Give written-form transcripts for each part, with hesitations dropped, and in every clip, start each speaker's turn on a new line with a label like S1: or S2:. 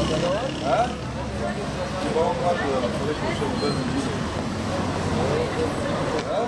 S1: Ha? Babam var diyorlar. Sonra konuşalım. Ha?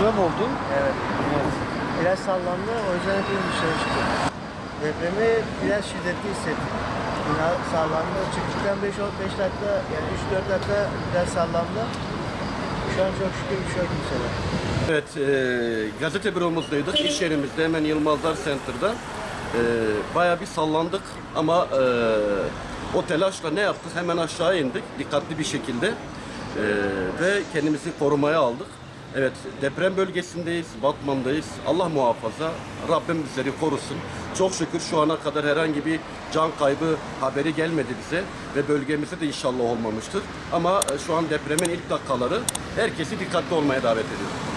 S2: Deprem oldu.
S3: Evet. Biraz sallandı, o yüzden hepimiz dışarı çıktık. Depremi biraz şiddetli hissettik. Bina sallandı. Çıktıktan 5 dakika, yani 3-4 dakika biraz sallandı. Şu an çok şükür bir şey yok mesela.
S2: Evet, gazete büromuzdaydık. İş yerimizde hemen Yılmazlar Center'da. Bayağı bir sallandık ama o telaşla ne yaptık? Hemen aşağı indik dikkatli bir şekilde ve kendimizi korumaya aldık. Evet, deprem bölgesindeyiz, Batman'dayız. Allah muhafaza, Rabbim bizleri korusun. Çok şükür şu ana kadar herhangi bir can kaybı haberi gelmedi bize ve bölgemizde de inşallah olmamıştır. Ama şu an depremin ilk dakikaları, herkesi dikkatli olmaya davet ediyorum.